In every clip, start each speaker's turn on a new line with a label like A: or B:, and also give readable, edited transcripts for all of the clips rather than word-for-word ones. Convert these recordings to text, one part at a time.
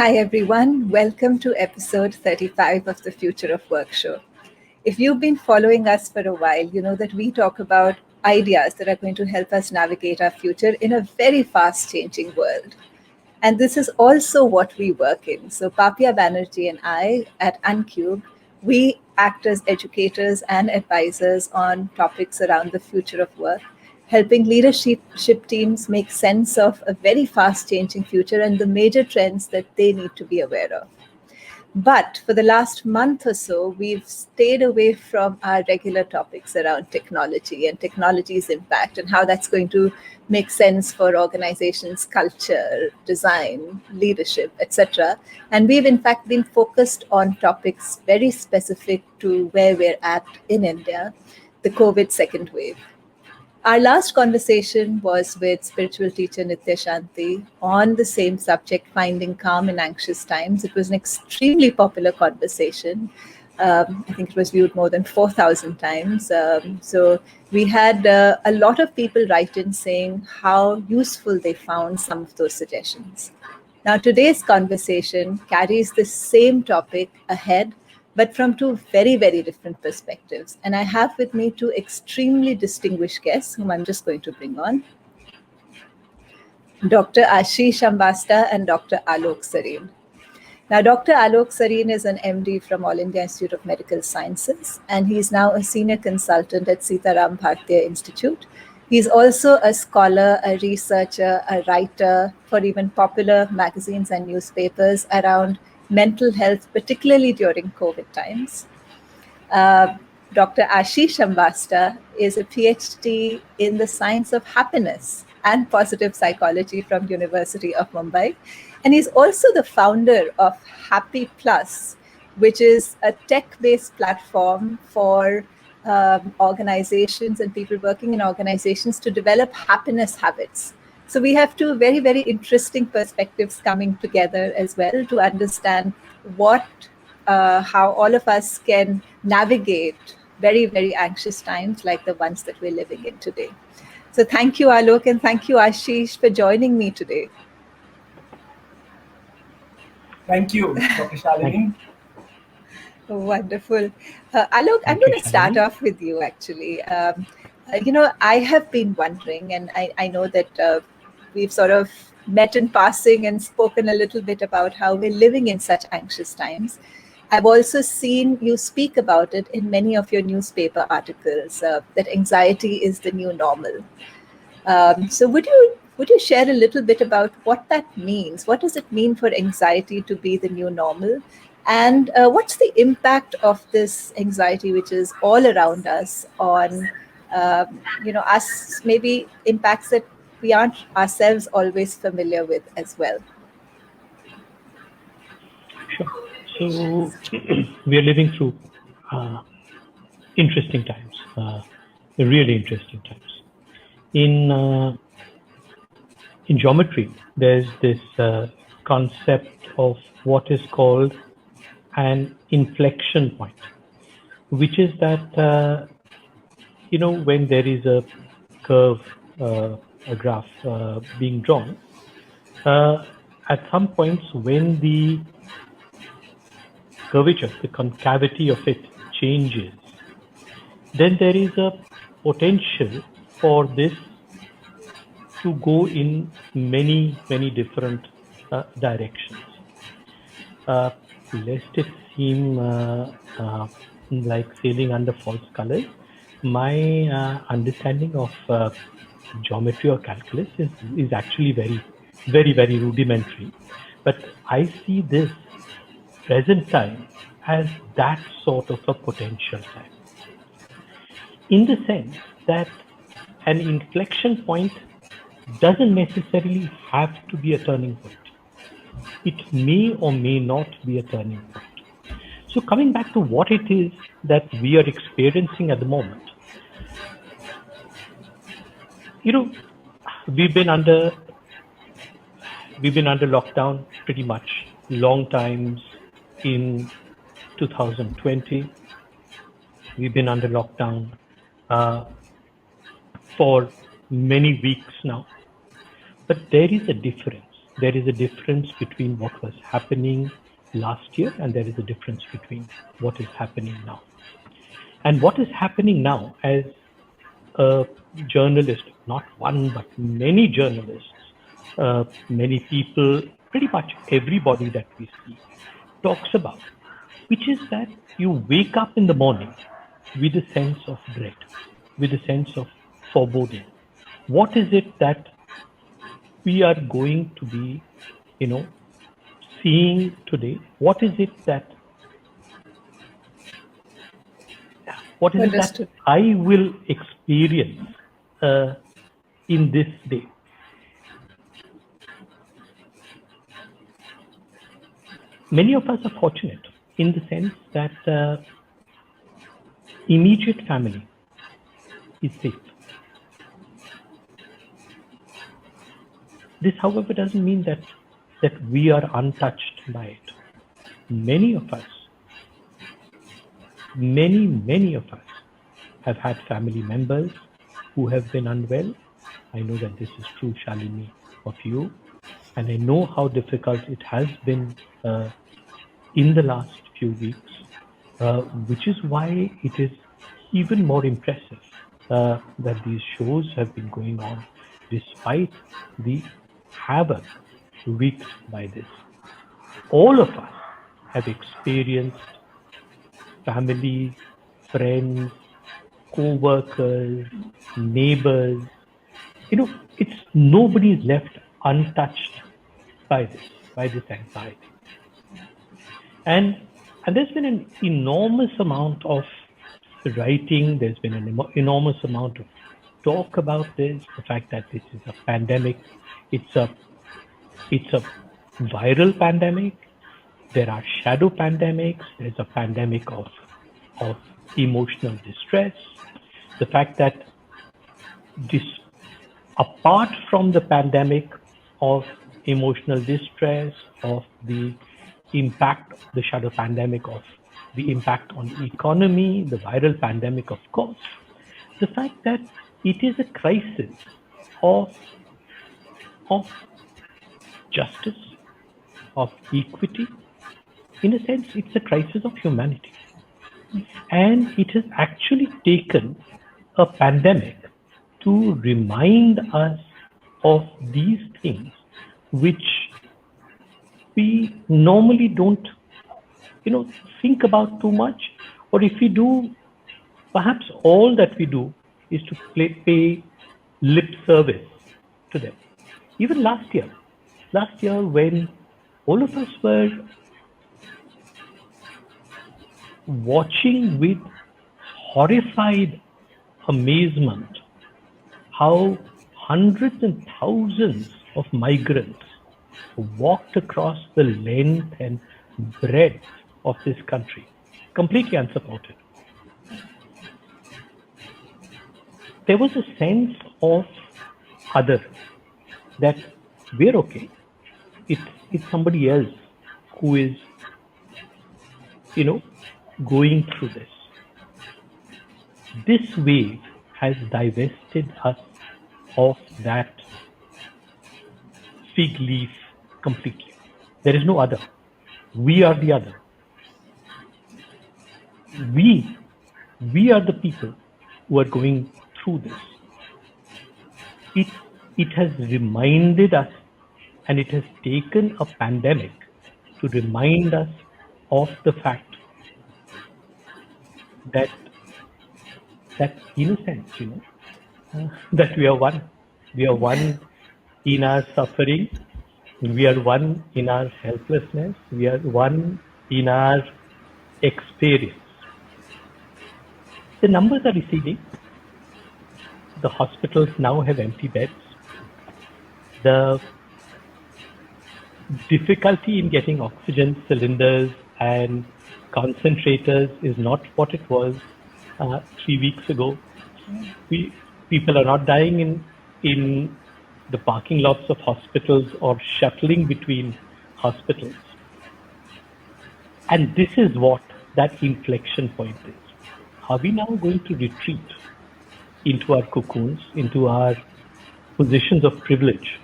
A: Hi everyone, welcome to episode 35 of the Future of Work show. If you've been following us for a while, you know that we talk about ideas that are going to help us navigate our future in a very fast changing world. And this is also what we work in. So Papia Banerjee and I at Uncube, we act as educators and advisors on topics around the future of work, helping leadership teams make sense of a very fast changing future and the major trends that they need to be aware of. But for the last month or so, we've stayed away from our regular topics around technology and technology's impact and how that's going to make sense for organizations' culture, design, leadership, etc. And we've in fact been focused on topics very specific to where we're at in India, the COVID second wave. Our last conversation was with spiritual teacher Nitya Shanti on the same subject, finding calm in anxious times. It was an extremely popular conversation. I think it was viewed more than 4,000 times. So we had a lot of people write in saying how useful they found some of those suggestions. Now, today's conversation carries the same topic ahead, but from two very, very different perspectives. And I have with me two extremely distinguished guests whom I'm just going to bring on, Dr. Ashish Ambasta and Dr. Alok Sareen. Now, Dr. Alok Sareen is an MD from All India Institute of Medical Sciences, and he's now a senior consultant at Sitaram Bhartiya Institute. He's also a scholar, a researcher, a writer for even popular magazines and newspapers around mental health, particularly during COVID times. Dr. Ashish Ambasta is a PhD in the science of happiness and positive psychology from University of Mumbai. And he's also the founder of Happy Plus, which is a tech-based platform for organizations and people working in organizations to develop happiness habits. So we have two very, very interesting perspectives coming together as well to understand how all of us can navigate very, very anxious times like the ones that we're living in today. So thank you, Alok, and thank you, Ashish, for joining me today.
B: Thank you, Dr. Shalini.
A: Wonderful. Alok, I'm going to start off with you, actually. I have been wondering, and I know that we've sort of met in passing and spoken a little bit about how we're living in such anxious times. I've also seen you speak about it in many of your newspaper articles, that anxiety is the new normal. So would you share a little bit about what that means? What does it mean for anxiety to be the new normal? And what's the impact of this anxiety, which is all around us, on us, maybe impacts that we aren't ourselves always familiar with as well?
C: Sure. So we are living through interesting times, really interesting times. In geometry, there's this concept of what is called an inflection point, which is that when there is a curve, a graph being drawn, at some points when the curvature, the concavity of it changes, then there is a potential for this to go in many, many different directions. Lest it seem like sailing under false colors, my understanding of geometry or calculus is actually very, very, very rudimentary. But I see this present time as that sort of a potential time, in the sense that an inflection point doesn't necessarily have to be a turning point. It may or may not be a turning point. So coming back to what it is that we are experiencing at the moment, we've been under lockdown pretty much long times. In 2020, we've been under lockdown for many weeks now. But there is a difference. there is a difference between what was happening last year and there is a difference between what is happening now. And what is happening now, as a journalist, not one but many journalists, many people, pretty much everybody that we see talks about, which is that you wake up in the morning with a sense of dread, with a sense of foreboding. What is it that we are going to be, you know, seeing today? What is it that
A: Understood.
C: I will experience in this day? Many of us are fortunate in the sense that immediate family is safe. This, however, doesn't mean that we are untouched by it. Many of us have had family members who have been unwell. I know that this is true, Shalini, of you, and I know how difficult it has been in the last few weeks, which is why it is even more impressive that these shows have been going on despite the havoc wreaked by this. All of us have experienced families, friends, co-workers, neighbors. It's nobody is left untouched by this anxiety. And there's been an enormous amount of writing, there's been an enormous amount of talk about this, the fact that this is a pandemic, it's a viral pandemic, there are shadow pandemics, there's a pandemic of emotional distress, the fact that this, apart from the pandemic of emotional distress, of the impact, the shadow pandemic of the impact on the economy, the viral pandemic, of course, the fact that it is a crisis of justice, of equity. In a sense, it's a crisis of humanity. And it has actually taken a pandemic to remind us of these things which we normally don't, think about too much, or if we do, perhaps all that we do is to pay lip service to them. Even last year when all of us were watching with horrified amazement how hundreds and thousands of migrants walked across the length and breadth of this country, completely unsupported. There was a sense of other, that we're okay. It's somebody else who is, going through this. This wave has divested us of that fig leaf completely. There is no other. We are the other. We are the people who are going through this. It has reminded us, and it has taken a pandemic to remind us of the fact that in a sense, that we are one. We are one in our suffering. We are one in our helplessness. We are one in our experience. The numbers are receding. The hospitals now have empty beds. The difficulty in getting oxygen cylinders and concentrators is not what it was 3 weeks ago. People are not dying in the parking lots of hospitals or shuttling between hospitals. And this is what that inflection point is. Are we now going to retreat into our cocoons, into our positions of privilege,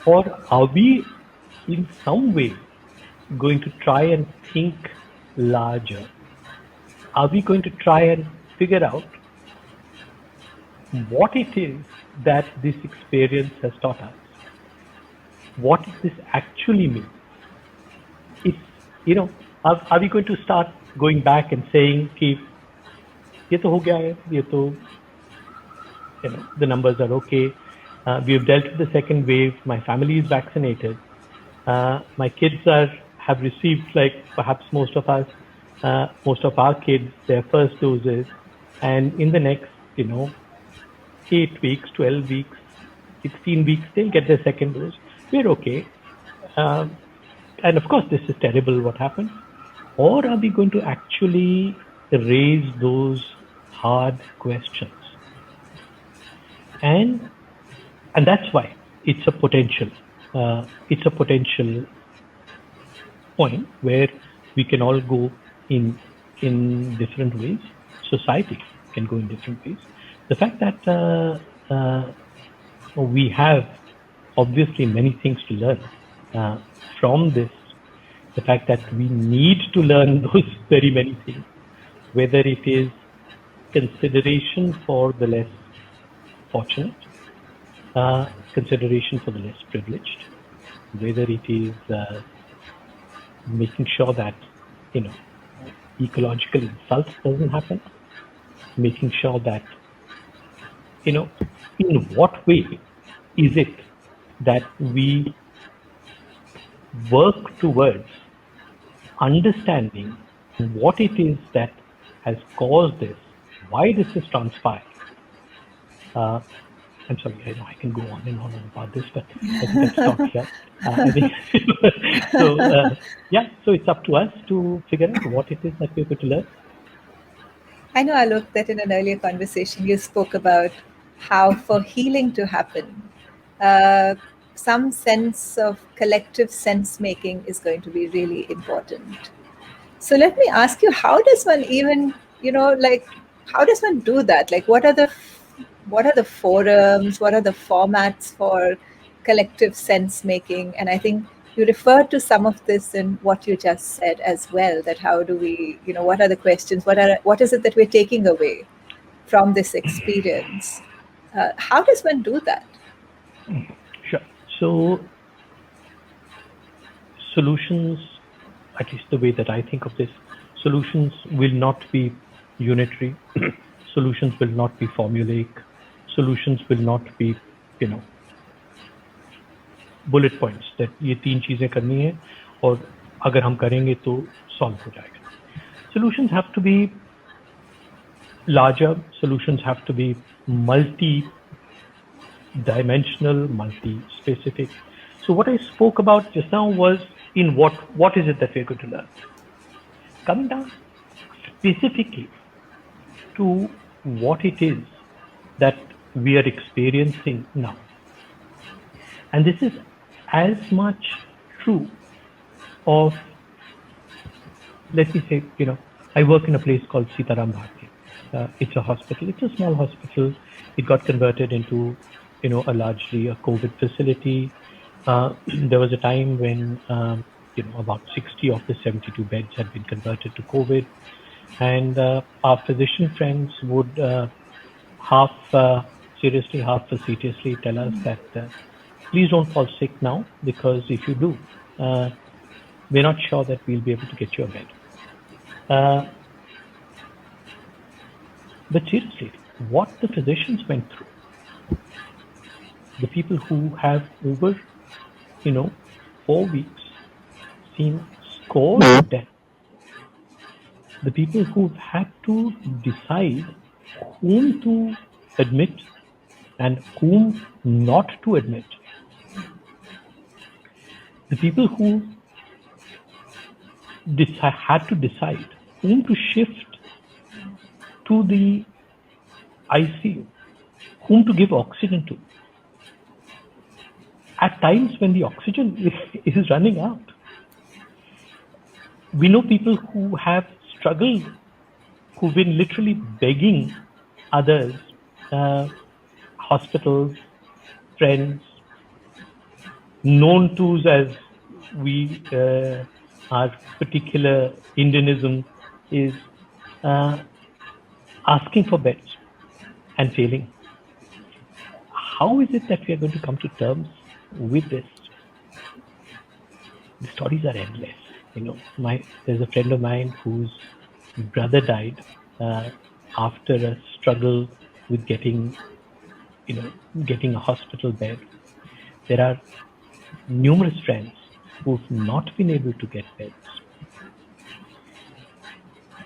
C: Or are we in some way going to try and think larger? Are we going to try and figure out what it is that this experience has taught us? What this actually means? It's, you know, are we going to start going back and saying, कि ये तो हो गया है, ये तो, the numbers are okay. We have dealt with the second wave. My family is vaccinated. My kids have received, like perhaps most of us, most of our kids, their first doses, and in the next, 8 weeks, 12 weeks, 16 weeks, they'll get their second dose. We're okay. Um, and of course, this is terrible what happened. Or are we going to actually raise those hard questions? And that's why it's a potential. It's a potential point where we can all go in different ways. Society can go in different ways. The fact that we have obviously many things to learn from this, the fact that we need to learn those very many things, whether it is consideration for the less fortunate, consideration for the less privileged, whether it is making sure that, ecological insult doesn't happen, making sure that, in what way is it that we work towards understanding what it is that has caused this, why this has transpired. I'm sorry, I know I can go on and on about this, but I think I'll stop here. I think so. Yeah, so it's up to us to figure out what it is that we're going to learn.
A: I know, Alok, that in an earlier conversation you spoke about how for healing to happen, uh, some sense of collective sense making is going to be really important. So let me ask you, how does one even, like, how does one do that? Like, what are the forums? What are the formats for collective sense making? And I think you referred to some of this in what you just said as well. That how do we, what are the questions? What is it that we're taking away from this experience? How does one do that?
C: Sure. So solutions, at least the way that I think of this, solutions will not be unitary. Solutions will not be formulaic. Solutions will not be, bullet points that ये 3 चीजें करनी है और अगर हम करेंगे तो solve हो जाएगा. Solutions have to be larger. Solutions have to be multi-dimensional, multi-specific. So what I spoke about just now was in what is it that we're going to learn. Coming down specifically to what it is that we are experiencing now. And this is as much true of, let me say, I work in a place called Sitaram Bharti. It's a hospital. It's a small hospital. It got converted into, a largely a COVID facility. There was a time when, about 60 of the 72 beds had been converted to COVID. And our physician friends would half seriously, half facetiously tell us that please don't fall sick now, because if you do, we're not sure that we'll be able to get you a bed. But seriously, what the physicians went through, the people who have over, 4 weeks seen scores of deaths, the people who've had to decide whom to admit and whom not to admit, the people who had to decide whom to shift to the ICU, whom to give oxygen to, at times when the oxygen is running out. We know people who have struggled, who've been literally begging others, hospitals, friends, known to as we our particular Indianism is uh, asking for beds and failing. How is it that we are going to come to terms with this? The stories are endless. There's a friend of mine whose brother died uh, after a struggle with you know, getting a hospital bed. There are numerous friends who've not been able to get beds.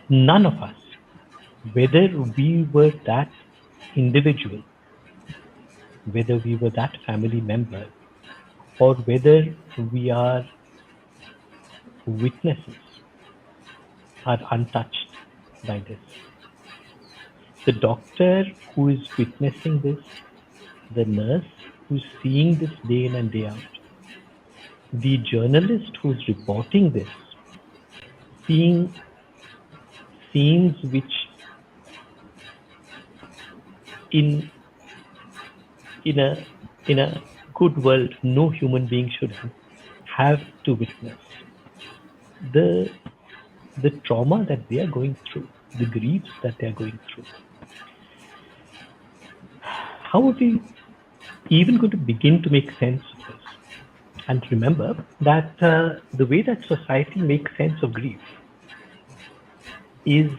C: None of us, whether we were that individual, whether we were that family member, or whether we are witnesses, are untouched by this. The doctor who is witnessing this, the nurse who's seeing this day in and day out, the journalist who's reporting this, seeing scenes which in in a in a good world no human being should have to witness. The the trauma that they are going through, the griefs that they are going through. How are we even going to begin to make sense of this? And remember that the way that society makes sense of grief is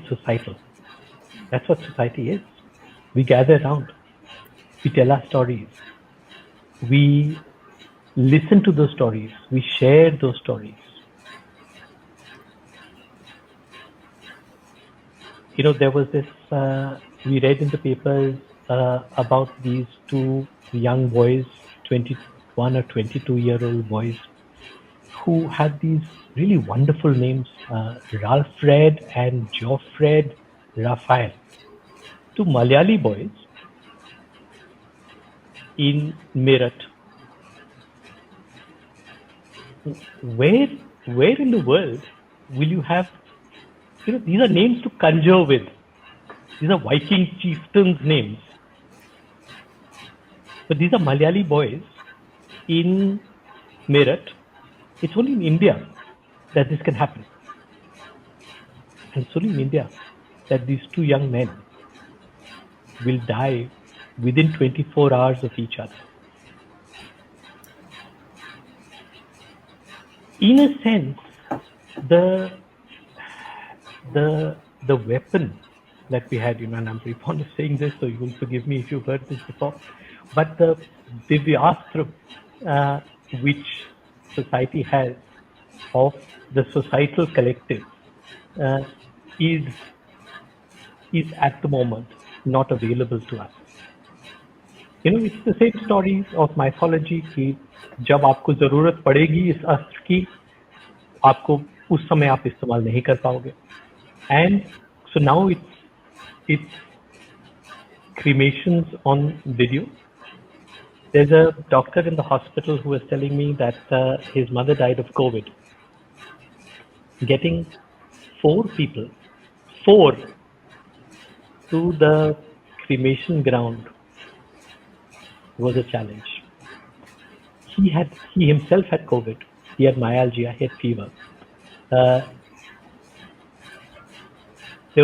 C: societal. That's what society is. We gather around, we tell our stories, we listen to those stories, we share those stories. There was this, we read in the papers about these two young boys, 21 or 22-year-old boys, who had these really wonderful names, Ralfred and Joffred Raphael, two Malayali boys in Meerut. Where in the world will you have, these are names to conjure with. These are Viking chieftains' names. But these are Malayali boys in Meerut. It's only in India that this can happen. And it's only in India that these two young men will die within 24 hours of each other. In a sense, the weapon that we had, and I'm very fond of saying this, so you will forgive me if you've heard this before, but the Divyastra which society has of the societal collective is at the moment not available to us. It's the same story of mythology कि जब आपको जरूरत पड़ेगी इस अस्त्र की, आपको उस समय आप इस्तेमाल नहीं कर पाओगे. And so now it's cremations on video. There's a doctor in the hospital who was telling me that his mother died of COVID. Getting 4 people, 4 to the cremation ground was a challenge. He himself had COVID. He had myalgia, he had fever. There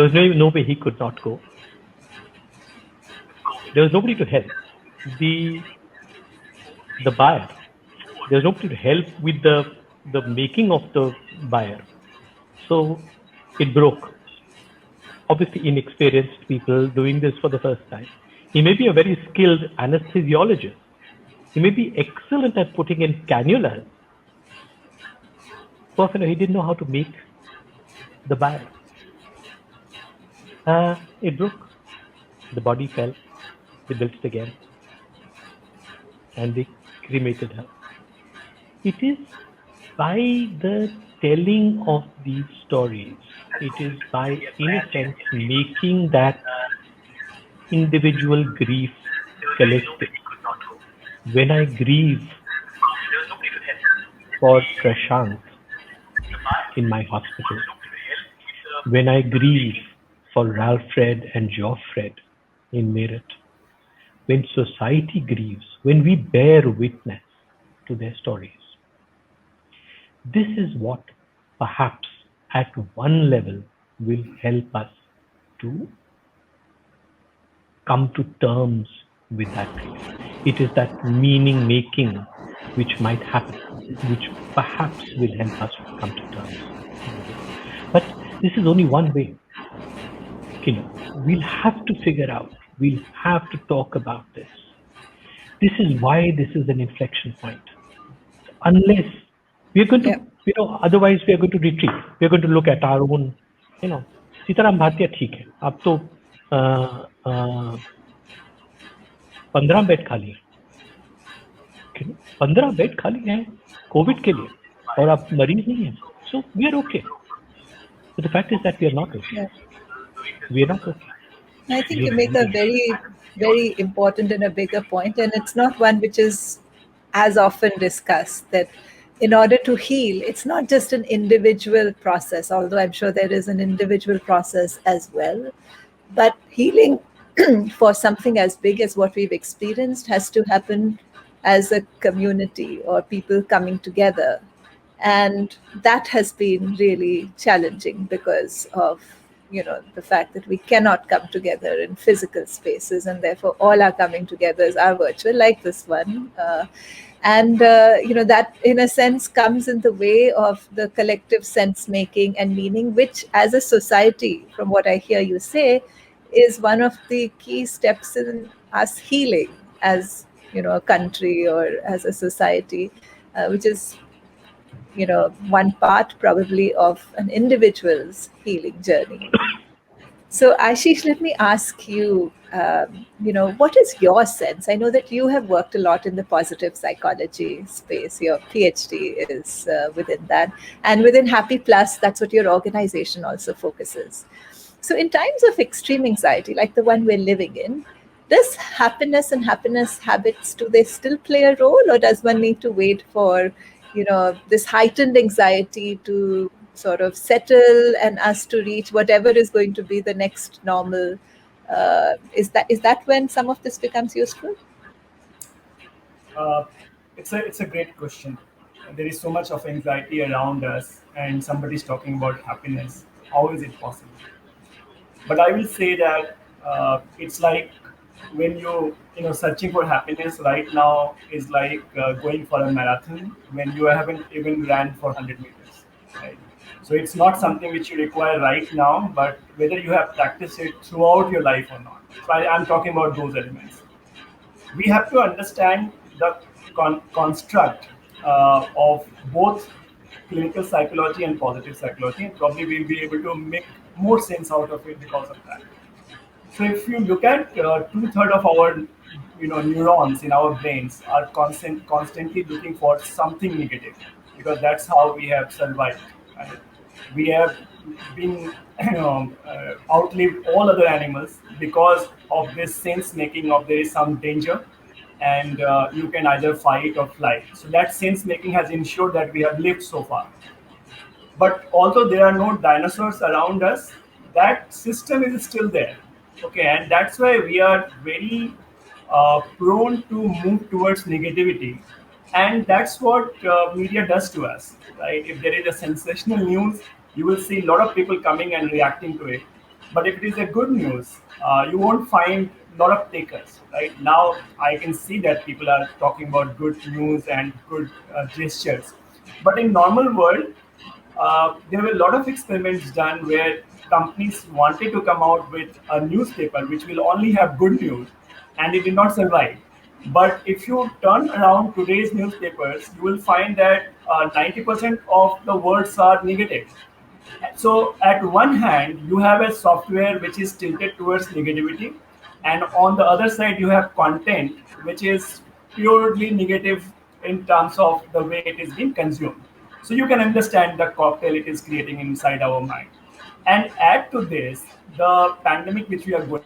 C: was no way he could not go. There was nobody to help. The buyer. There was nobody to help with the making of the buyer. So it broke. Obviously inexperienced people doing this for the first time. He may be a very skilled anesthesiologist. He may be excellent at putting in cannulas. Poor fellow, he didn't know how to make the buyer. It broke. The body fell. They built it again. And they cremated her. It is by the telling of these stories, it is by, in a sense, making that individual grief collective. When I grieve for Prashant in my hospital, when I grieve for Ralfred and Joffred in Meerut, when society grieves, when we bear witness to their stories. This is what perhaps at one level will help us to come to terms with that grief. It is that meaning making which might happen, which perhaps will help us come to terms with it. But this is only one way. We'll have to figure out, we'll have to talk about this. This is why this is an inflection point. Unless we are going to,
A: Yeah.
C: otherwise we are going to retreat. We are going to look at our own, Sitaram Bhatia ठीक है अब तो 15 bed खाली है 15 bed खाली है Covid के लिए और आप मरीज नहीं है so we are okay the fact is that we are not okay
A: Yeah.
C: We are not okay
A: I think
C: we
A: you
C: are
A: make a
C: really
A: very, very important and a bigger point, and it's not one which is as often discussed. That in order to heal, it's not just an individual process, although I'm sure there is an individual process as well. But healing for something as big as what we've experienced has to happen as a community or people coming together. And that has been really challenging because of the fact that we cannot come together in physical spaces, and therefore all our coming togethers are virtual, like this one. And that in a sense comes in the way of the collective sense making and meaning, which as a society, from what I hear you say, is one of the key steps in us healing as a country or as a society, which is one part probably of an individual's healing journey. So, Ashish, let me ask you, what is your sense? I know that you have worked a lot in the positive psychology space. Your PhD is within that. And within Happy Plus, that's what your organization also focuses. So, in times of extreme anxiety, like the one we're living in, does happiness and happiness habits, do they still play a role, or does one need to wait for this heightened anxiety to sort of settle and us to reach whatever is going to be the next normal? Is that when some of this becomes useful?
B: Uh, it's a great question. There is so much of anxiety around us, and somebody's talking about happiness. How is it possible? But I will say that it's like when you searching for happiness right now is like going for a marathon when you haven't even ran for 100 meters, right? So it's not something which you require right now, but whether you have practiced it throughout your life or not. So I'm talking about those elements. We have to understand the construct of both clinical psychology and positive psychology, and probably we'll be able to make more sense out of it because of that. So if you look at two-thirds of our neurons in our brains are constantly looking for something negative because that's how we have survived. Right? We have been outlived all other animals because of this sense making of there is some danger, and you can either fight or fly. So that sense making has ensured that we have lived so far. But although there are no dinosaurs around us, that system is still there. Okay, and that's why we are very prone to move towards negativity, and that's what media does to us, right? If there is a sensational news, you will see a lot of people coming and reacting to it. But if it is a good news, you won't find a lot of takers, right? Now I can see that people are talking about good news and good gestures, but in normal world there were a lot of experiments done where companies wanted to come out with a newspaper which will only have good news, and it did not survive. But if you turn around today's newspapers, you will find that 90% of the words are negative. So at one hand, you have a software which is tilted towards negativity, and on the other side, you have content which is purely negative in terms of the way it is being consumed. So you can understand the cocktail it is creating inside our mind. And add to this the pandemic which we are going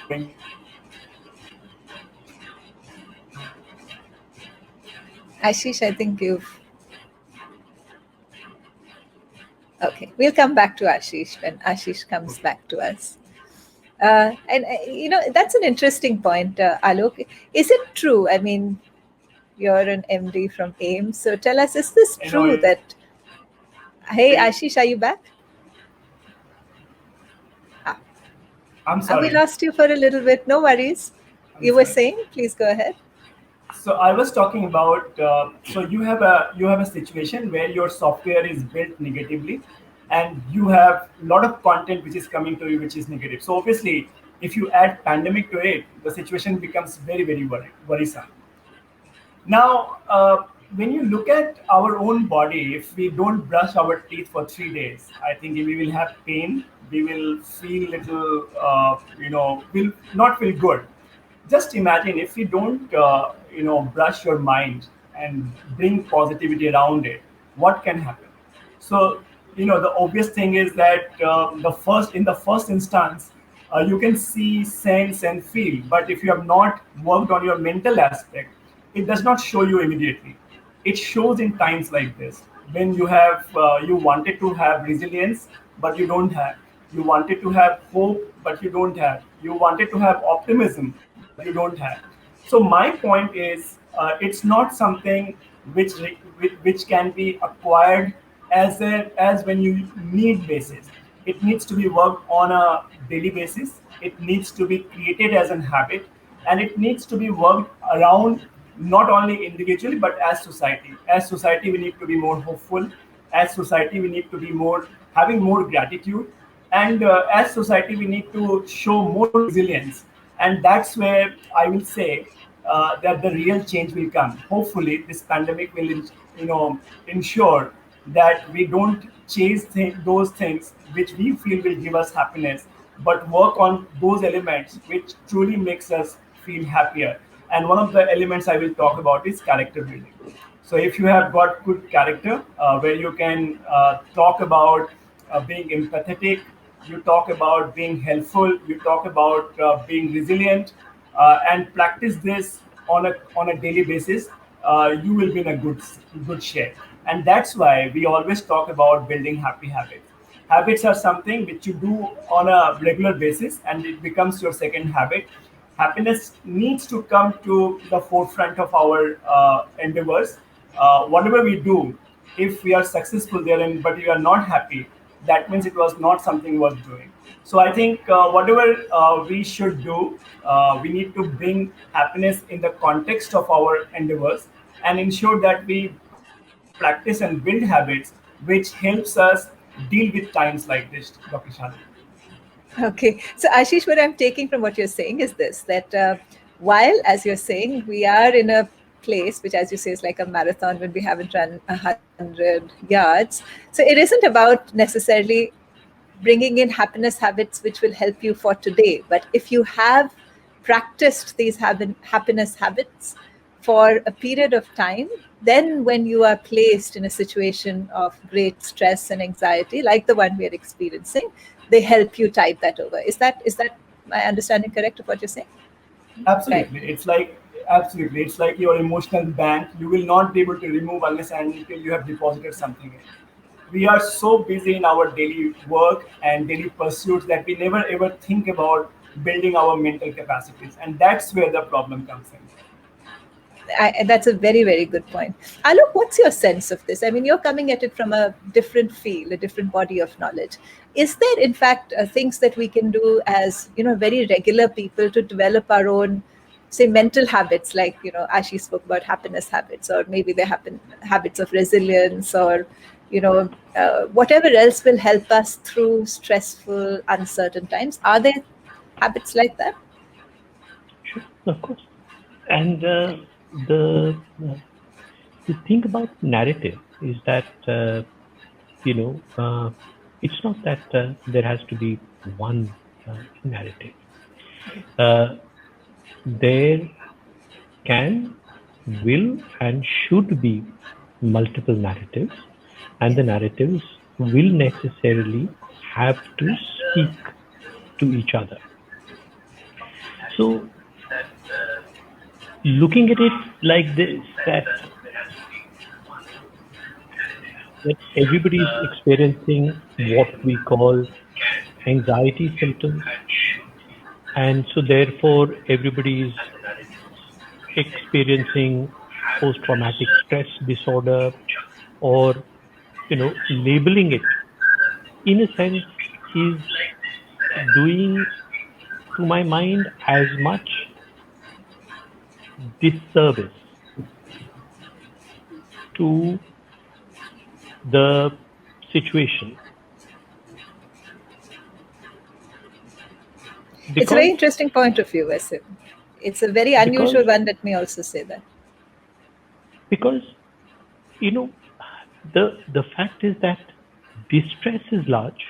B: through.
A: Ashish, I think you've. Okay, we'll come back to Ashish when Ashish comes back to us. That's an interesting point, Alok. Is it true? I mean, you're an MD from AIM, so tell us, is this
B: You know,
A: true that, hey,
B: it,
A: Ashish, are you back? Ah,
B: I'm
A: we
B: sorry.
A: lost you for a little bit. No worries.
B: I'm
A: You were
B: sorry.
A: saying, please go ahead.
B: So I was talking about. So you have a situation where your software is built negatively, and you have a lot of content which is coming to you which is negative. So obviously, if you add pandemic to it, the situation becomes very very worrisome. Now, when you look at our own body, if we don't brush our teeth for 3 days, I think we will have pain. We will feel little, will not feel good. Just imagine if you don't, brush your mind and bring positivity around it, what can happen? So, the obvious thing is that in the first instance, you can see, sense, and feel. But if you have not worked on your mental aspect, it does not show you immediately. It shows in times like this when you wanted to have resilience, but you don't have. You wanted to have hope, but you don't have. You wanted to have optimism, but you don't have. So my point is, it's not something which can be acquired as when you need basis. It needs to be worked on a daily basis. It needs to be created as an habit, and it needs to be worked around not only individually but as society. As society, we need to be more hopeful. As society, we need to be more having more gratitude, and as society, we need to show more resilience. And that's where I will say that the real change will come. Hopefully, this pandemic will, ensure that we don't chase those things which we feel will give us happiness, but work on those elements which truly makes us feel happier. And one of the elements I will talk about is character building. So if you have got good character, where you can talk about being empathetic, you talk about being helpful, you talk about being resilient, and practice this on a daily basis, you will be in a good shape. And that's why we always talk about building happy habits. Habits are something which you do on a regular basis, and it becomes your second habit. Happiness needs to come to the forefront of our endeavors. Whatever we do, if we are successful there and but we are not happy, that means it was not something worth doing. So I think whatever we should do, we need to bring happiness in the context of our endeavors and ensure that we practice and build habits which helps us deal with times like this, Dr. Shadi.
A: Okay. So, Ashish, what I'm taking from what you're saying is this, that while, as you're saying, we are in a place which, as you say, is like a marathon when we haven't run 100 yards. So, it isn't about necessarily bringing in happiness habits which will help you for today. But if you have practiced these happiness habits for a period of time, then when you are placed in a situation of great stress and anxiety, like the one we are experiencing, they help you tide that over. Is that my understanding correct of what you're saying? Right.
B: Absolutely, it's like your emotional bank. You will not be able to remove unless and until you have deposited something in. We are so busy in our daily work and daily pursuits that we never ever think about building our mental capacities, and that's where the problem comes in.
A: That's a very, very good point. Alok, what's your sense of this? I mean, you're coming at it from a different field, a different body of knowledge. Is there, in fact, things that we can do as very regular people to develop our own, say, mental habits, like Ashi spoke about happiness habits, or maybe they happen habits of resilience, or whatever else will help us through stressful, uncertain times? Are there habits like that?
C: Sure, of course. And the thing about narrative is that you know it's not that there has to be one narrative. Uh, there can, will, and should be multiple narratives, and the narratives will necessarily have to speak to each other. So, looking at it like this, that everybody is experiencing what we call anxiety symptoms, And so therefore everybody is experiencing post-traumatic stress disorder, or labeling it in a sense is doing, to my mind, as much disservice to the situation,
A: It's a very
C: because
A: interesting point of view, Vasim. It's a very
C: because
A: unusual one, let me also say that.
C: because you know the fact is that distress is large,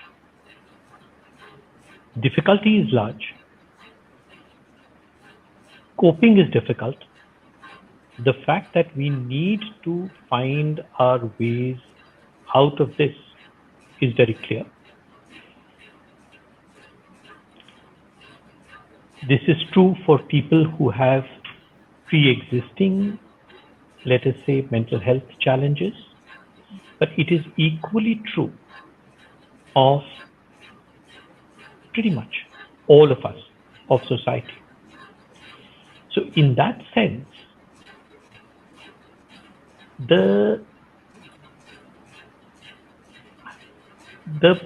C: difficulty is large, coping is difficult. The fact that we need to find our ways out of this is very clear. This is true for people who have pre-existing, let us say, mental health challenges, but it is equally true of pretty much all of us, of society. So in that sense, the the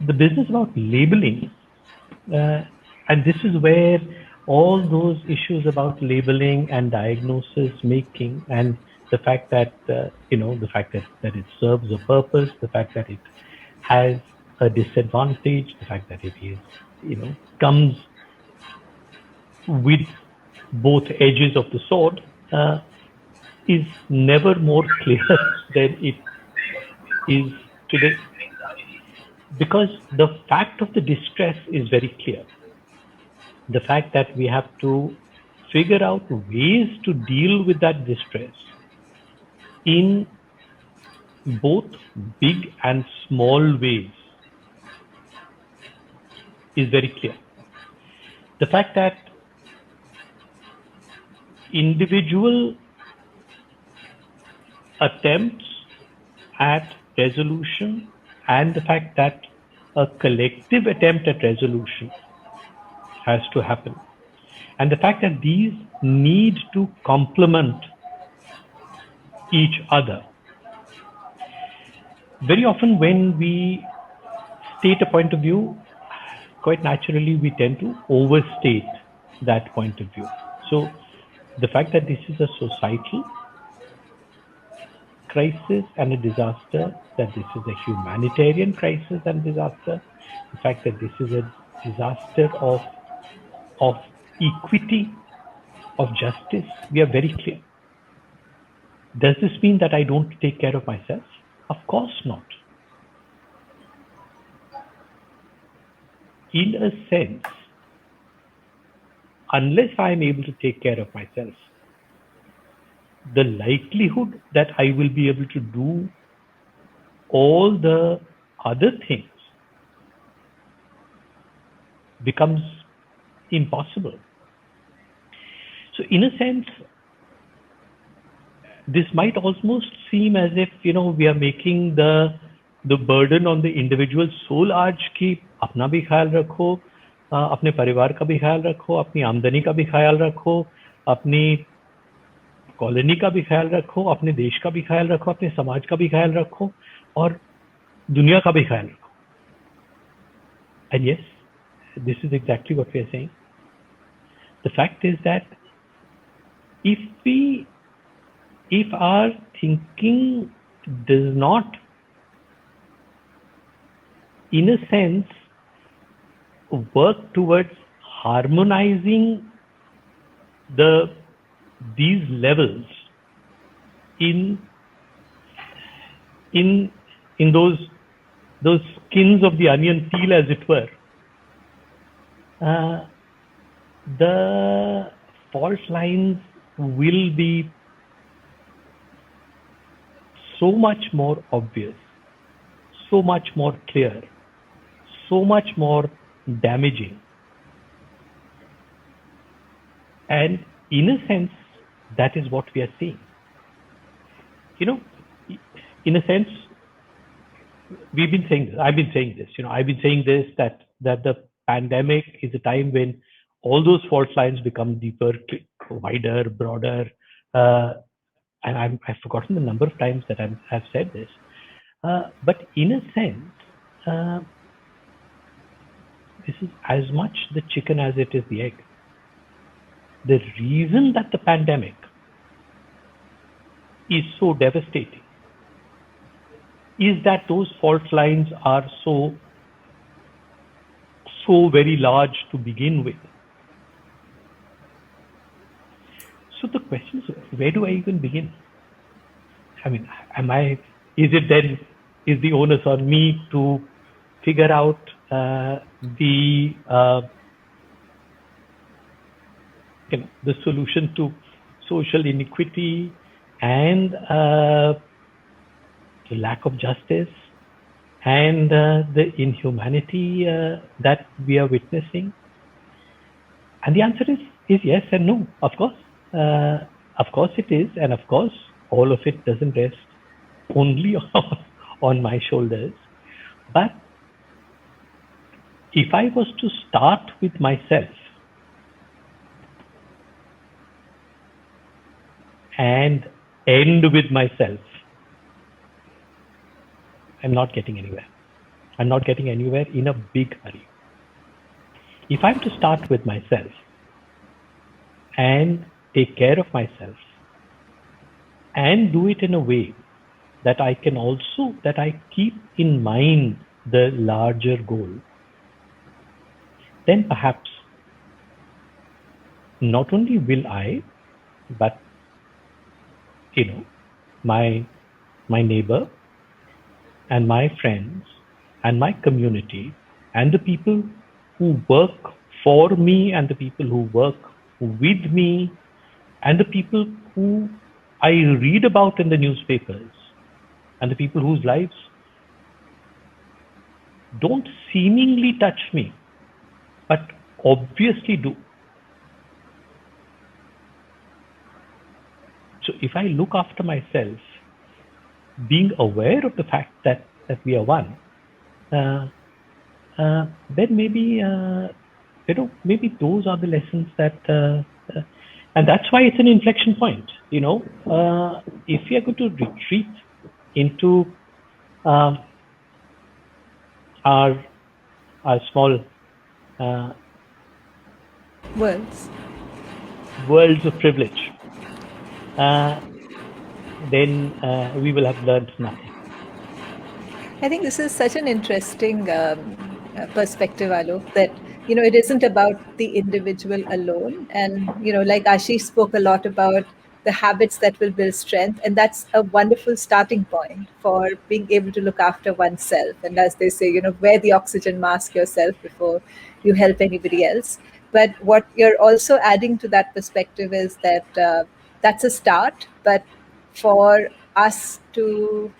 C: the business about labeling, uh, and this is where all those issues about labeling and diagnosis making, and the fact that the fact that it serves a purpose, the fact that it has a disadvantage, the fact that it is comes with both edges of the sword, is never more clear than it is today, because the fact of the distress is very clear. The fact that we have to figure out ways to deal with that distress in both big and small ways is very clear. The fact that individual attempts at resolution and the fact that a collective attempt at resolution has to happen, and the fact that these need to complement each other. Very often when we state a point of view, quite naturally we tend to overstate that point of view. So the fact that this is a societal crisis and a disaster, that this is a humanitarian crisis and disaster, the fact that this is a disaster of equity, of justice, we are very clear. Does this mean that I don't take care of myself? Of course not. In a sense, unless I am able to take care of myself, the likelihood that I will be able to do all the other things becomes impossible. So in a sense, this might almost seem as if we are making the burden on the individual so large कि अपना भी ख्याल रखो, अपने परिवार का भी ख्याल रखो, अपनी आमदनी का भी ख्याल रखो, अपनी कॉलोनी का भी ख्याल रखो, अपने देश का भी ख्याल रखो, अपने समाज का भी ख्याल रखो, और दुनिया का भी ख्याल रखो. And yes, this is exactly what we are saying. The fact is that if our thinking does not, in a sense, work towards harmonizing these levels in those skins of the onion peel, as it were, the fault lines will be so much more obvious, so much more clear, so much more damaging. And in a sense, that is what we are seeing. In a sense, we've been saying this. I've been saying this. I've been saying this, that the pandemic is a time when all those fault lines become deeper, wider, broader. Uh, and I've forgotten the number of times that I've said this. But in a sense, uh, this is as much the chicken as it is the egg. The reason that the pandemic is so devastating is that those fault lines are so very large to begin with. So the question is, where do I even begin? I mean, am I? Is it then? Is the onus on me to figure out the solution to social inequity and the lack of justice and the inhumanity that we are witnessing? And the answer is yes and no. Of course it is, and of course all of it doesn't rest only on my shoulders. But if I was to start with myself and end with myself, I'm not getting anywhere. I'm not getting anywhere in a big hurry. If I'm to start with myself and take care of myself and do it in a way that I keep in mind the larger goal, then perhaps not only will I, but my neighbor and my friends and my community and the people who work for me and the people who work with me and the people who I read about in the newspapers and the people whose lives don't seemingly touch me, but obviously do. So if I look after myself, being aware of the fact that we are one, then maybe those are the lessons and that's why it's an inflection point. If we are going to retreat into um, our small
A: Words.
C: worlds of privilege, then we will have learned nothing.
A: I think this is such an interesting perspective, Alok, that it isn't about the individual alone, and like Ashish spoke a lot about the habits that will build strength, and that's a wonderful starting point for being able to look after oneself. And as they say, wear the oxygen mask yourself before you help anybody else. But what you're also adding to that perspective is that that's a start, but for us to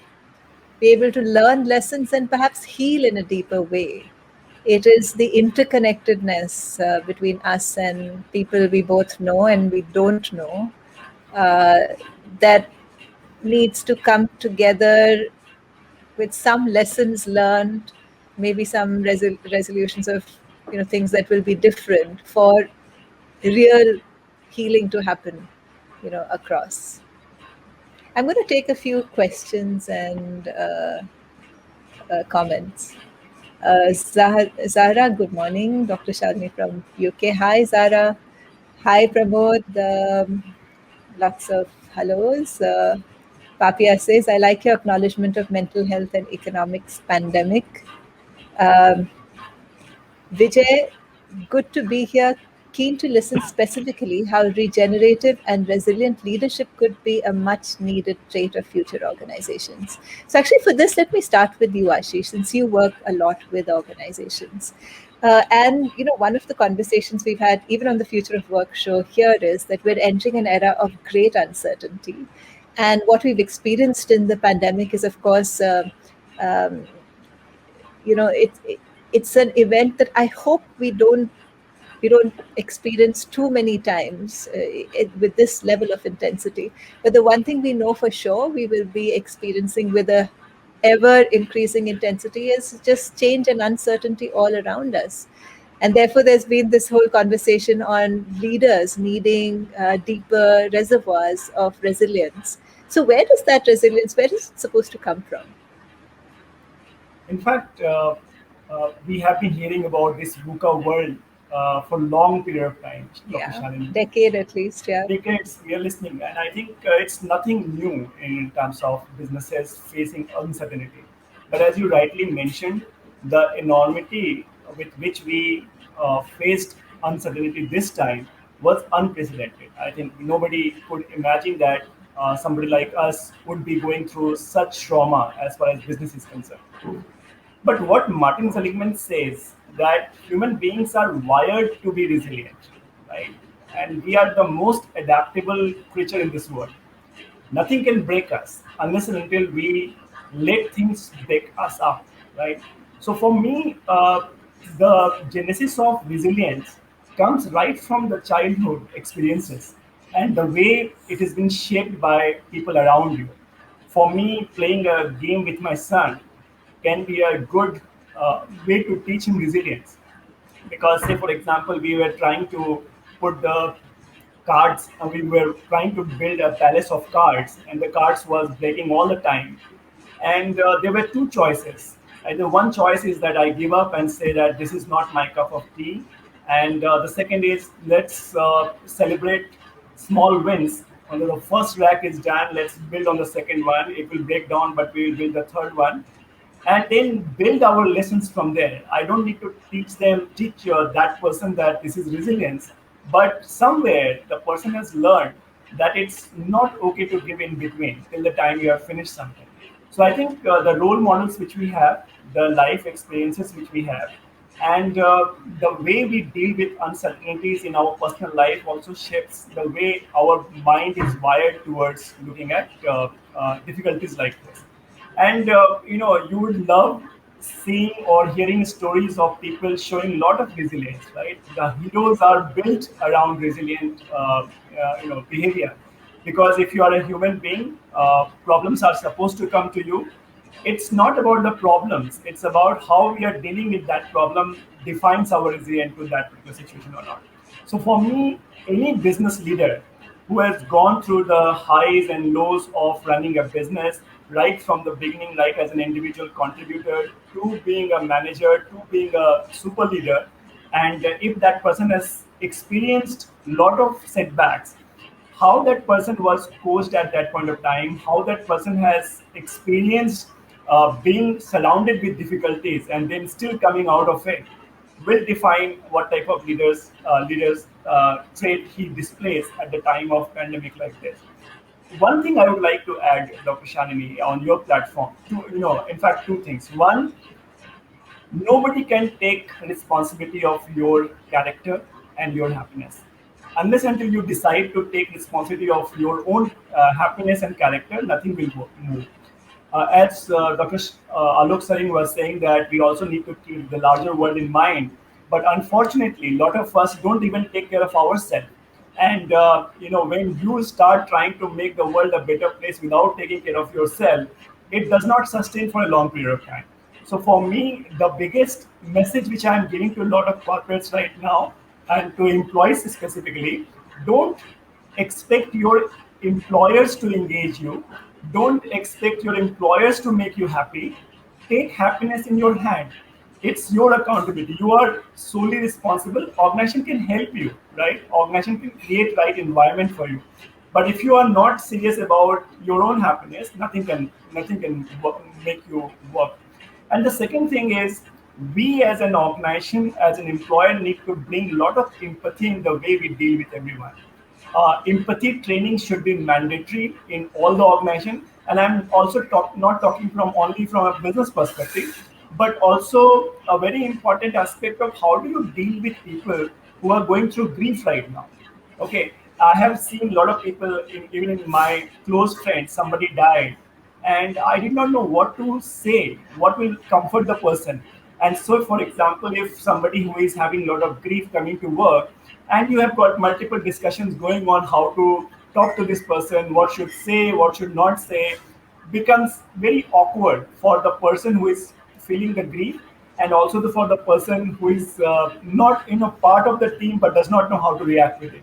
A: be able to learn lessons and perhaps heal in a deeper way. It is the interconnectedness between us and people we both know and we don't know uh, that needs to come together with some lessons learned, maybe some resolutions of things that will be different for real healing to happen, across. I'm going to take a few questions and comments. Zara, good morning. Dr. Shalini from UK. Hi, Zara. Hi, Pramod. Lots of hellos. Papia says, I like your acknowledgement of mental health and economics pandemic. Um, Vijay, good to be here. Keen to listen specifically how regenerative and resilient leadership could be a much needed trait of future organizations. So, actually, for this, let me start with you, Ashish, since you work a lot with organizations. And one of the conversations we've had, even on the Future of Work show here, is that we're entering an era of great uncertainty. And what we've experienced in the pandemic is, of course, um, it's an event that I hope we don't experience too many times with this level of intensity. But the one thing we know for sure we will be experiencing with a ever increasing intensity is just change and uncertainty all around us. And therefore, there's been this whole conversation on leaders needing deeper reservoirs of resilience. So, where does that resilience, where is it supposed to come from?
B: In fact, we have been hearing about this VUCA world for a long period of time, Dr.
A: Yeah,
B: Shalini.
A: decade at least. Yeah,
B: Decades we are listening, and I think it's nothing new in terms of businesses facing uncertainty. But as you rightly mentioned, the enormity with which we faced uncertainty this time was unprecedented. I think nobody could imagine that somebody like us would be going through such trauma as far as business is concerned. But what Martin Seligman says that human beings are wired to be resilient, right? And we are the most adaptable creature in this world. Nothing can break us unless and until we let things break us up, right? So for me, the genesis of resilience comes right from the childhood experiences and the way it has been shaped by people around you. For me, playing a game with my son can be a good way to teach him resilience, because say for example we were trying to put the cards, we were trying to build a palace of cards and the cards was breaking all the time, and there were two choices. Either one choice is that I give up and say that this is not my cup of tea, and the second is let's celebrate small wins. When the first rack is done, let's build on the second one. It will break down, but we will build the third one and then build our lessons from there. I don't need to teach that person that this is resilience, but somewhere the person has learned that it's not okay to give in between till the time you have finished something. So I think the role models which we have, the life experiences which we have, and the way we deal with uncertainties in our personal life also shapes the way our mind is wired towards looking at difficulties like this. And you would love seeing or hearing stories of people showing a lot of resilience, right? The heroes are built around resilient behavior, because if you are a human being, problems are supposed to come to you. It's not about the problems, it's about how we are dealing with that problem defines our resilience to that particular situation or not. So for me, any business leader who has gone through the highs and lows of running a business right from the beginning, like as an individual contributor to being a manager to being a super leader, and if that person has experienced a lot of setbacks, how that person was coached at that point of time, how that person has experienced being surrounded with difficulties and then still coming out of it, will define what type of leaders trait he displays at the time of pandemic like this. One thing I would like to add, Dr. Shalini, on your platform, in fact, two things. One, nobody can take responsibility of your character and your happiness unless until you decide to take responsibility of your own happiness and character. Nothing will move. As Dr. Alok Sarin was saying, that we also need to keep the larger world in mind, but unfortunately a lot of us don't even take care of ourselves. And when you start trying to make the world a better place without taking care of yourself, it does not sustain for a long period of time. So for me, the biggest message which I'm giving to a lot of corporates right now and to employees specifically, don't expect your employers to engage you. Don't expect your employers to make you happy. Take happiness in your hand. It's your accountability. You are solely responsible. Organization can help you, right? Organization can create right environment for you. But if you are not serious about your own happiness, nothing can make you work. And the second thing is, we as an organization, as an employer, need to bring a lot of empathy in the way we deal with everyone. Empathy training should be mandatory in all the organization, and I'm also not talking from only from a business perspective, but also a very important aspect of how do you deal with people who are going through grief right now. Okay, I have seen a lot of people, even in my close friends, somebody died, and I did not know what to say, what will comfort the person. And so, for example, if somebody who is having a lot of grief coming to work, and you have got multiple discussions going on how to talk to this person, what should say, what should not say, becomes very awkward for the person who is feeling the grief. and also for the person who is not part of the team but does not know how to react with it.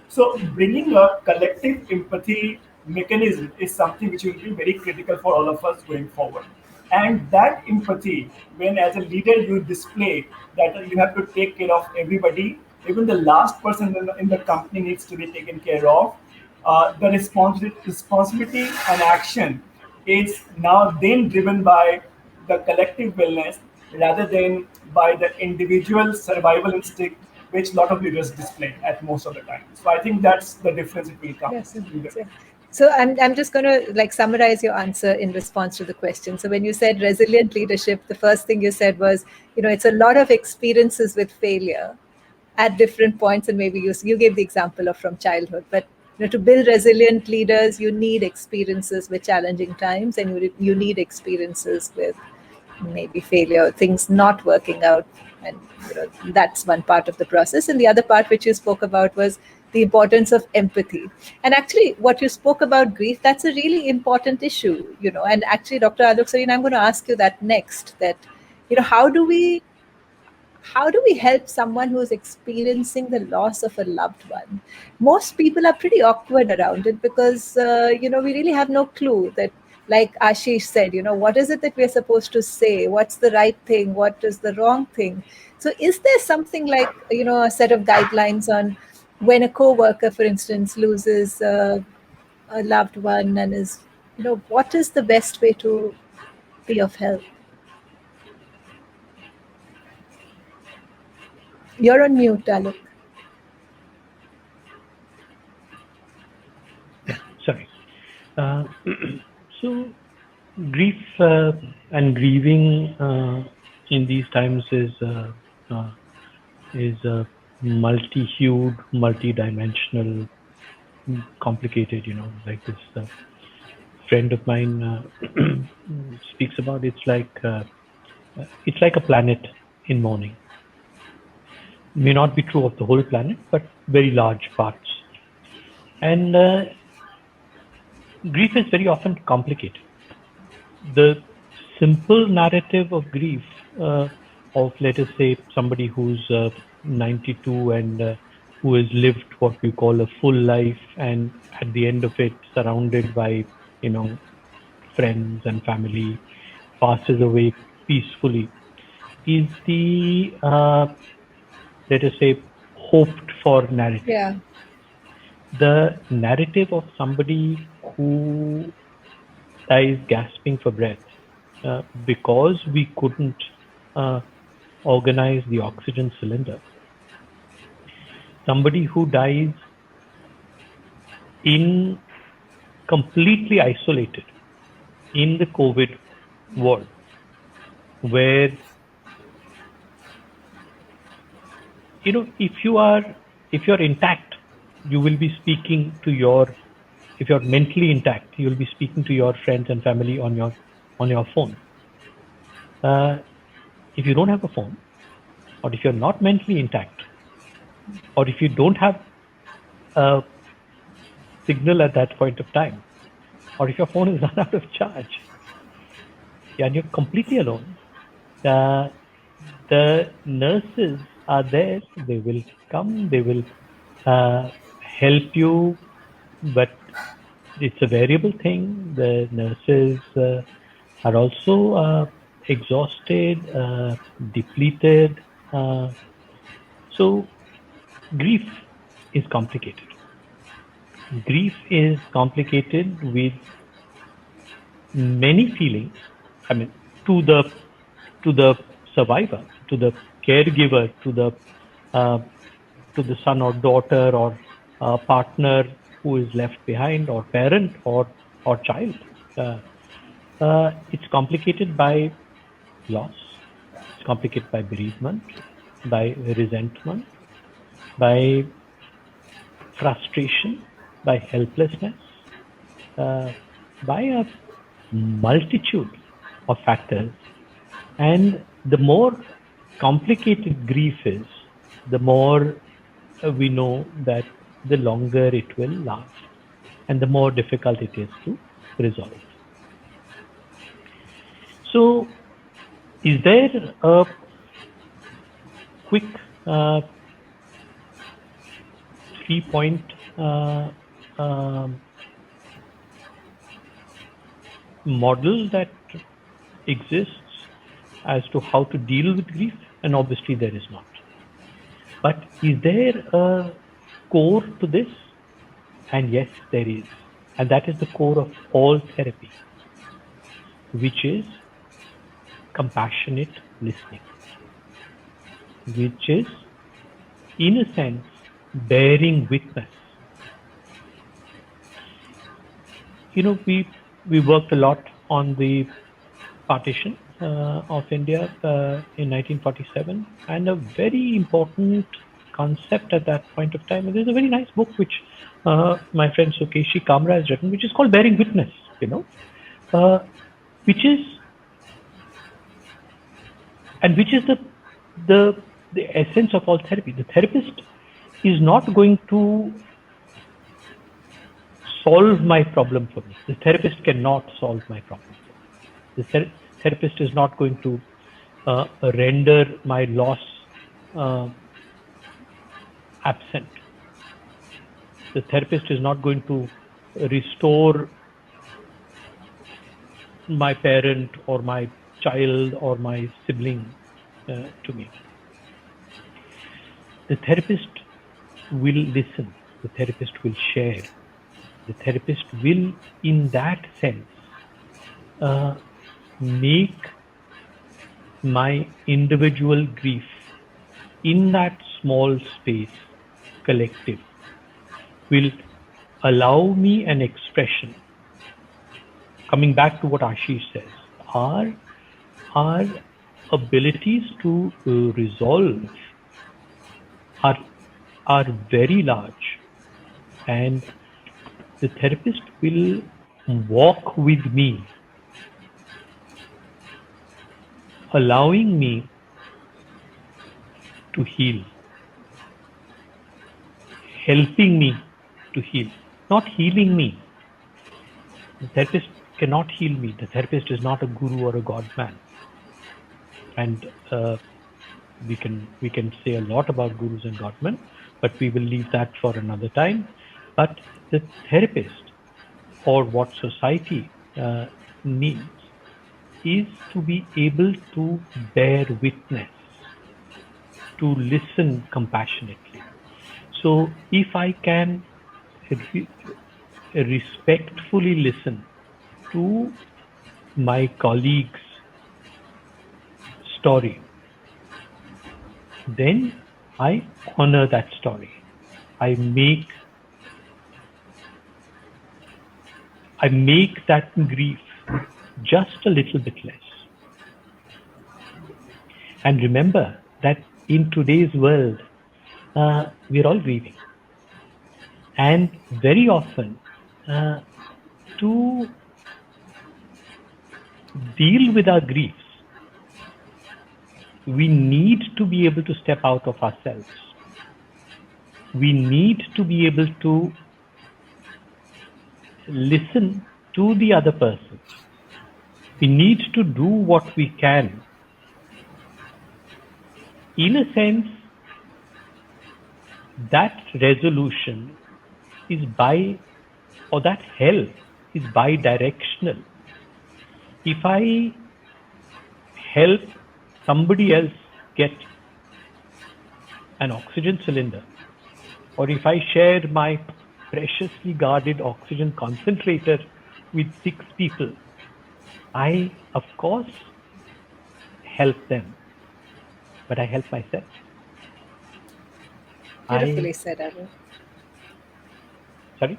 B: So bringing a collective empathy mechanism is something which will be very critical for all of us going forward. And that empathy, when as a leader you display that you have to take care of everybody, even the last person in the company needs to be taken care of. The responsibility and action is now then driven by the collective wellness rather than by the individual survival instinct, which a lot of leaders display at most of the time. So I think that's the difference it will come
A: Yes.
B: in the.
A: So I'm just going to like summarize your answer in response to the question. So when you said resilient leadership, the first thing you said was, it's a lot of experiences with failure at different points, and maybe you gave the example of from childhood. But to build resilient leaders, you need experiences with challenging times, and you need experiences with maybe failure, things not working out, and that's one part of the process. And the other part which you spoke about was the importance of empathy. And actually, what you spoke about grief, that's a really important issue. And actually, Dr. Alok, so I'm going to ask you that next. That how do we help someone who's experiencing the loss of a loved one? Most people are pretty awkward around it because we really have no clue that, like Ashish said, what is it that we're supposed to say, what's the right thing, what is the wrong thing. So is there something like a set of guidelines on when a co-worker, for instance, loses a loved one, and is what is the best way to be of help? You're on mute, Alok.
C: Yeah, sorry. Uh, so grief and grieving in these times is multi-hued, multi-dimensional, complicated. Like this friend of mine speaks about. It's like a planet in mourning. May not be true of the whole planet, but very large parts. And grief is very often complicated. The simple narrative of grief, of let us say somebody who's 92 and who has lived what we call a full life, and at the end of it surrounded by you know friends and family, passes away peacefully, is the let us say hoped for narrative.
A: Yeah.
C: The narrative of somebody who dies gasping for breath because we couldn't uh, organize the oxygen cylinder. Somebody who dies in completely isolated in the COVID world, where if you're intact, you will be speaking to your if you're mentally intact, you will be speaking to your friends and family on your phone. Uh, if you don't have a phone, or if you're not mentally intact, or if you don't have a signal at that point of time, or if your phone is run out of charge, yeah, and you're completely alone, the nurses are there. They will come. They will help you, but it's a variable thing. The nurses are also exhausted, depleted. Uh, so grief is complicated. Grief is complicated with many feelings. I mean, to the to the survivor, to the caregiver, uh, to the son or daughter or partner who is left behind, or parent or child. It's complicated by loss. It's complicated by bereavement, by resentment, by frustration, by helplessness, uh, by a multitude of factors. And the more complicated grief is, the more we know that the longer it will last and the more difficult it is to resolve. So Is there a quick uh, 3 point um, model that exists as to how to deal with grief? And obviously, there is not. But is there a core to this? And yes, there is. And that is the core of all therapy, which is compassionate listening, which is, in a sense, bearing witness. We worked a lot on the partition of India in 1947, and a very important concept at that point of time. And there's a very nice book which my friend Sukeshi Kamra has written, which is called Bearing Witness. Uh, which is which is the essence of all therapy. The therapist is not going to solve my problem for me. The therapist cannot solve my problem for me. Therapist is not going to render my loss uh, absent. The therapist is not going to restore my parent or my child or my sibling to me. The therapist will listen. The therapist will share. The therapist will, in that sense, uh, make my individual grief in that small space collective, will allow me an expression. Coming back to what Ashish says, our abilities to resolve are are very large, and the therapist will walk with me, allowing me to heal, helping me to heal, not healing me. The therapist cannot heal me. The therapist is not a guru or a god man. And we can say a lot about gurus and godmen, but we will leave that for another time. But the therapist, or what society needs, is to be able to bear witness, to listen compassionately. So if I can respectfully listen to my colleague's story, then I honor that story. I make that grief just a little bit less. And remember that in today's world, we're all grieving. And very often, to deal with our griefs, we need to be able to step out of ourselves. We need to be able to listen to the other person. We need to do what we can. In a sense, that resolution is that help is bi-directional. If I help somebody else get an oxygen cylinder, or if I share my preciously guarded oxygen concentrator with 6 people, I, of course, help them, but I help myself.
A: Beautifully said, Arun.
C: Sorry?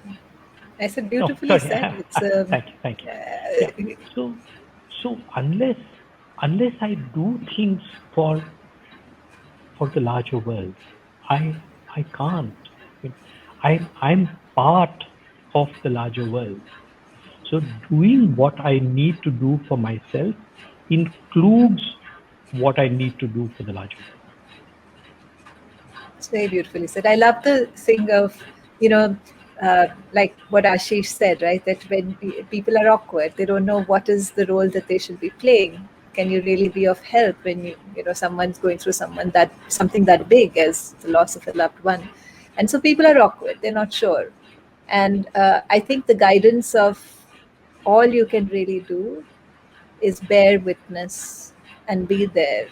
A: I said
C: No,
A: beautifully
C: sorry.
A: said. It's
C: Thank you. Yeah. So unless I do things for the larger world, I can't. I'm part of the larger world. So doing what I need to do for myself includes what I need to do for the larger world.
A: It's very beautifully said. I love the thing of, like what Ashish said, right? That when people are awkward, they don't know what is the role that they should be playing. can you really be of help when someone's going through something that big as the loss of a loved one? And so people are awkward, they're not sure. And I think the guidance of all you can really do is bear witness and be there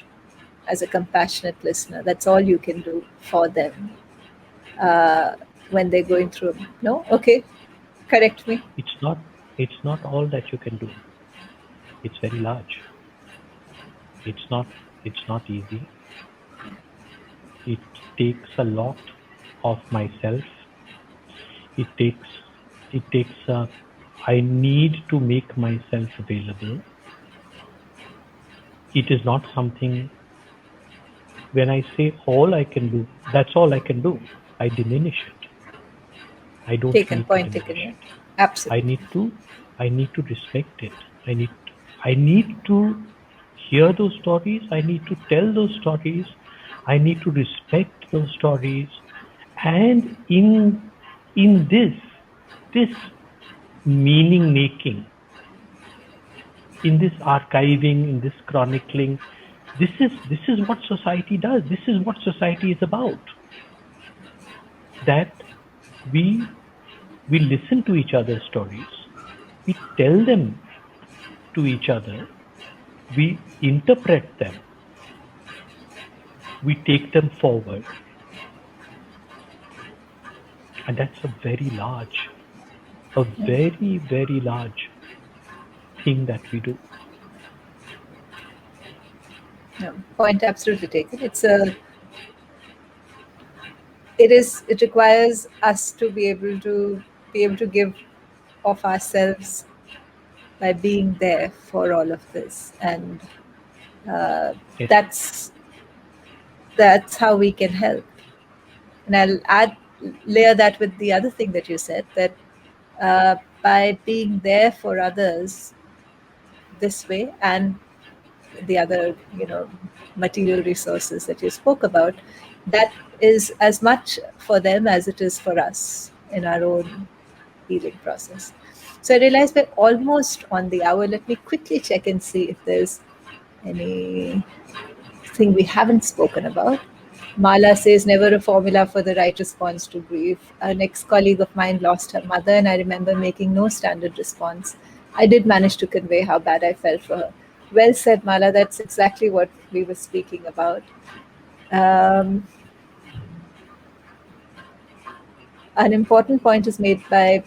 A: as a compassionate listener. That's all you can do for them uh, when they're going through. No? Okay, correct me.
C: It's not all that you can do. It's very large. It's not easy. It takes a lot of myself. It takes I need to make myself available. It is not something, when I say all I can do, that's all I can do. I diminish it. I don't
A: Taken,
C: need to
A: point taken,
C: diminish
A: yeah.
C: it. I
A: Absolutely.
C: need to I need to respect it. I need to hear those stories. I need to tell those stories. I need to respect those stories. And in this meaning making, in this archiving, in this chronicling, this is what society does. This is what society is about. That we we listen to each other's stories, we tell them to each other, we interpret them, we take them forward, and that's a
A: Yeah.
C: very, very large thing that we do.
A: No, point absolutely taken. It requires us to be able to give of ourselves by being there for all of this, and uh,
C: Yes,
A: that's that's how we can help. And I'll add layer that with the other thing that you said, that by being there for others this way, and the other material resources that you spoke about, that is as much for them as it is for us in our own healing process. So I realize we're almost on the hour. Let me quickly check and see if there's anything we haven't spoken about. Mala says, never a formula for the right response to grief. An ex colleague of mine lost her mother, and I remember making no standard response. I did manage to convey how bad I felt for her. Well said, Mala. That's exactly what we were speaking about. Um, an important point is made by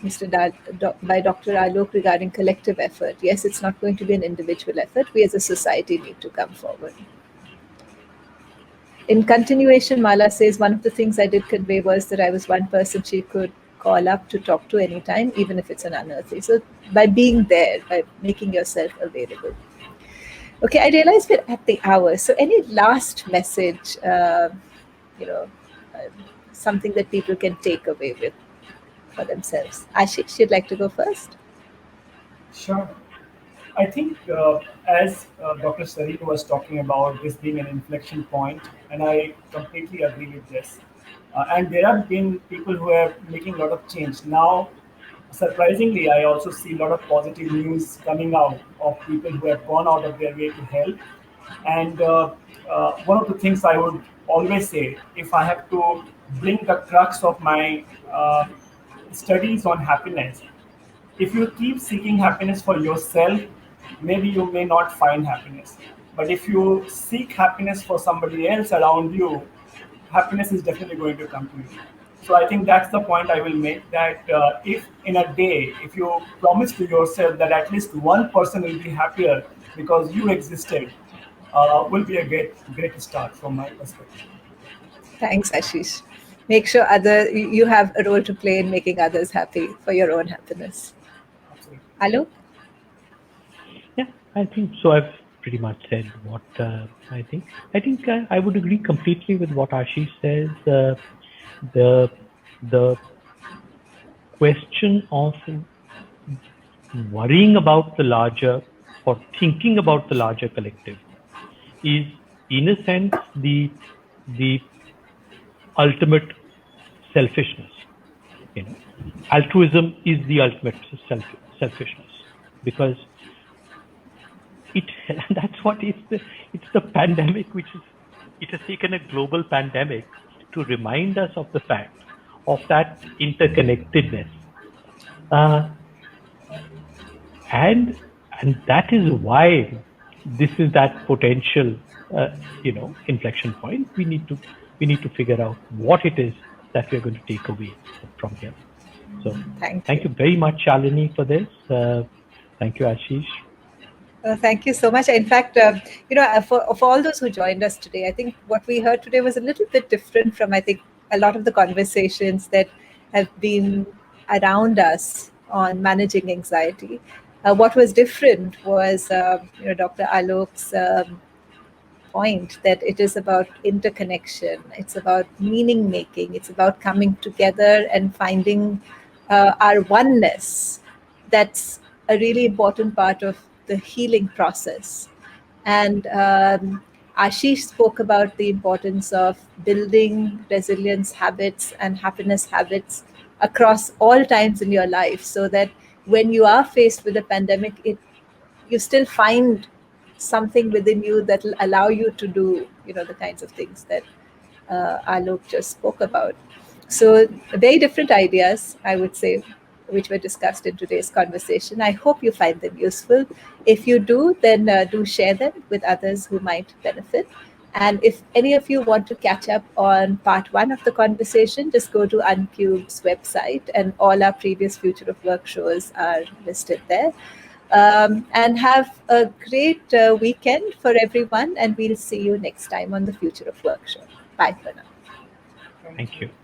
A: by Dr. Alok regarding collective effort. Yes, it's not going to be an individual effort. We as a society need to come forward. In continuation, Mala says, one of the things I did convey was that I was one person she could call up to talk to anytime, even if it's an unearthly. So by being there, by making yourself available. Okay, I realize we're at the hour. So any last message, you know, uh, something that people can take away with for themselves? Ashish, you'd like to go first?
B: Sure. I think as Dr. Sareen was talking about this being an inflection point, and I completely agree with this. And there have been people who are making a lot of change. Now, surprisingly, I also see a lot of positive news coming out of people who have gone out of their way to help. And one of the things I would always say, if I have to bring the crux of my studies on happiness, if you keep seeking happiness for yourself, maybe you may not find happiness. But if you seek happiness for somebody else around you, happiness is definitely going to come to you. So I think that's the point I will make, that if in a day, if you promise to yourself that at least one person will be happier because you existed, will be a great start from my perspective.
A: Thanks, Ashish. Make sure you have a role to play in making others happy for your own happiness.
B: Absolutely.
A: Alok?
C: yeah, I think so. I've pretty much said what I think. I would agree completely with what Ashish says. The the question of worrying about the larger, or thinking about the larger collective, is in a sense the ultimate selfishness. You know, altruism is the ultimate selfishness, because it that's what it's the pandemic, which is it has taken a global pandemic to remind us of the fact of that interconnectedness. Uh, and and that is why this is that potential uh, inflection point. We need to figure out what it is that we're going to take away from here. So
A: Thank
C: thank
A: you.
C: you very much, Shalini, for this. Thank you, Ashish.
A: Thank you so much. In fact, for all those who joined us today, I think what we heard today was a little bit different from, I think, a lot of the conversations that have been around us on managing anxiety. What was different was, Dr. Alok's point that it is about interconnection, it's about meaning making, it's about coming together and finding our oneness. That's a really important part of the healing process. And Ashish spoke about the importance of building resilience habits and happiness habits across all times in your life, so that when you are faced with a pandemic, you still find something within you that will allow you to do the kinds of things that Alok just spoke about. So very different ideas, I would say, which were discussed in today's conversation. I hope you find them useful. If you do, then do share them with others who might benefit. And if any of you want to catch up on part one of the conversation, just go to Uncube's website, and all our previous Future of Work shows are listed there. And have a great weekend for everyone. And we'll see you next time on the Future of Work show. Bye for now.
B: Thank
C: Thank
B: you.
C: you.